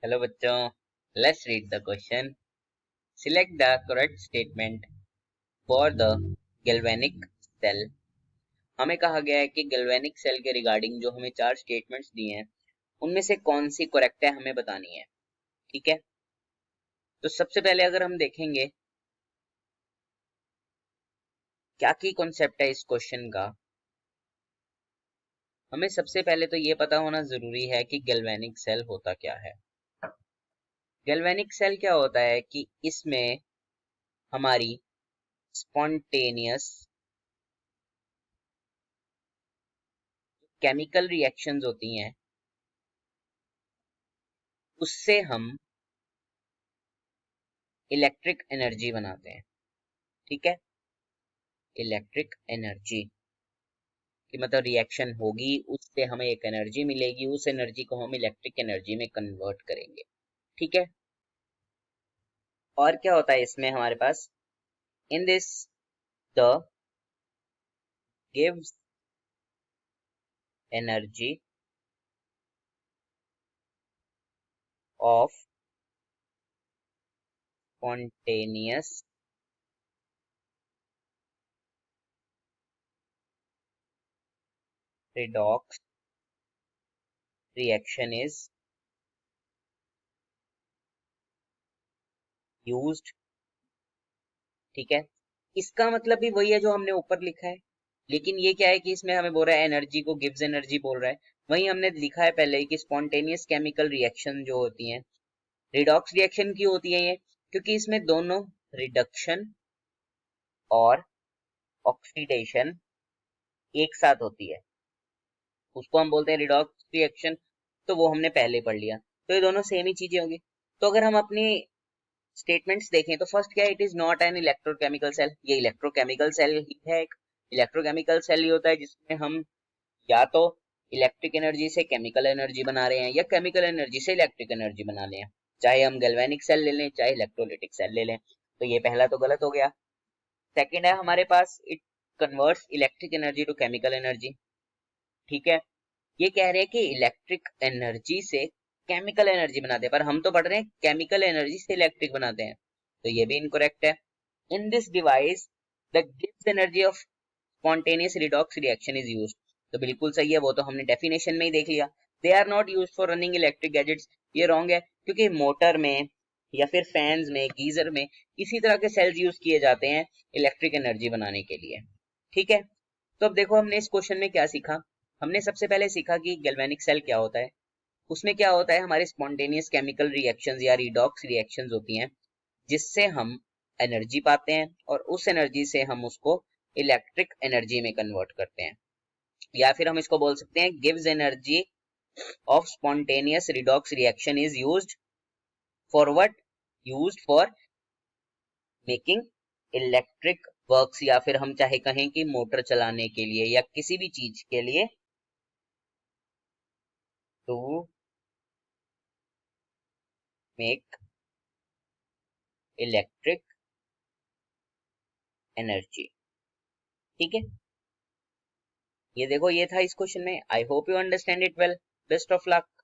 Hello बच्चों, let's read the question. Select the correct statement for the galvanic cell. हमें कहा गया है कि गैल्वेनिक सेल के रिगार्डिंग जो हमें चार स्टेटमेंट्स दिए हैं उनमें से कौन सी करेक्ट है हमें बतानी है। ठीक है, तो सबसे पहले अगर हम देखेंगे क्या की कॉन्सेप्ट है इस क्वेश्चन का, हमें सबसे पहले तो ये पता होना जरूरी है कि गैल्वेनिक सेल होता क्या है। गैल्वेनिक सेल क्या होता है कि इसमें हमारी स्पॉन्टेनियस केमिकल रिएक्शंस होती हैं, उससे हम इलेक्ट्रिक एनर्जी बनाते हैं। ठीक है, इलेक्ट्रिक एनर्जी की मतलब रिएक्शन होगी, उससे हमें एक एनर्जी मिलेगी, उस एनर्जी को हम इलेक्ट्रिक एनर्जी में कन्वर्ट करेंगे। ठीक है, और क्या होता है इसमें हमारे पास, in this the gives energy of spontaneous redox reaction is used। ठीक है, इसका मतलब भी वही है जो हमने ऊपर लिखा है, लेकिन ये क्या है कि इसमें हमें बोल रहा है एनर्जी को गिव्स एनर्जी बोल रहा है। वहीं हमने लिखा है पहले ही कि स्पॉन्टेनियस केमिकल रिएक्शन जो होती हैं रिडॉक्स रिएक्शन की होती है ये, क्योंकि इसमें दोनों रिडक्शन और ऑक्सीडेशन एक साथ होती है, उसको हम बोलते हैं रिडॉक्स रिएक्शन। तो वो हमने पहले पढ़ लिया, तो ये दोनों सेम ही चीजें होंगी। तो अगर हम अपनी स्टेटमेंट्स देखें तो फर्स्ट क्या है, it is not an electrochemical cell. ये इलेक्ट्रोकेमिकल सेल ही है, एक इलेक्ट्रोकेमिकल सेल ही होता है जिसमें हम या तो इलेक्ट्रिक एनर्जी से केमिकल एनर्जी बना रहे हैं या केमिकल एनर्जी से इलेक्ट्रिक एनर्जी बना रहे हैं, चाहे हम गैल्वेनिक सेल ले लें चाहे इलेक्ट्रोलिटिक सेल ले लें। तो ये पहला तो गलत हो गया। सेकंड है हमारे पास, it converts electric energy to chemical energy. ठीक है, ये कह रहे हैं कि इलेक्ट्रिक एनर्जी से केमिकल एनर्जी बनाते हैं, पर हम तो पढ़ रहे हैं केमिकल एनर्जी से इलेक्ट्रिक बनाते हैं, तो ये भी इनकरेक्ट है। In this device the gives energy of spontaneous redox reaction is used. तो बिल्कुल सही है, वो तो हमने डेफिनेशन में ही देख लिया। They are not used for running electric gadgets, ये रॉन्ग है, क्योंकि मोटर में या फिर फैंस में गीजर में इसी तरह के सेल्स यूज किए जाते हैं इलेक्ट्रिक एनर्जी बनाने के लिए। ठीक है, तो अब देखो हमने इस क्वेश्चन में क्या सीखा। हमने सबसे पहले सीखा कि गैल्वेनिक सेल क्या होता है। उसमें क्या होता है, हमारे स्पॉन्टेनियस केमिकल रिएक्शंस या रिडॉक्स रिएक्शंस होती हैं जिससे हम एनर्जी पाते हैं और उस एनर्जी से हम उसको इलेक्ट्रिक एनर्जी में कन्वर्ट करते हैं, या फिर हम इसको बोल सकते हैं gives energy of spontaneous redox reaction is used for what, used for making electric works, या फिर हम चाहे कहें कि मोटर चलाने के लिए या किसी भी चीज के लिए, टू मेक इलेक्ट्रिक एनर्जी। ठीक है, ये देखो ये था इस क्वेश्चन में। I hope you understand it well. Best of luck.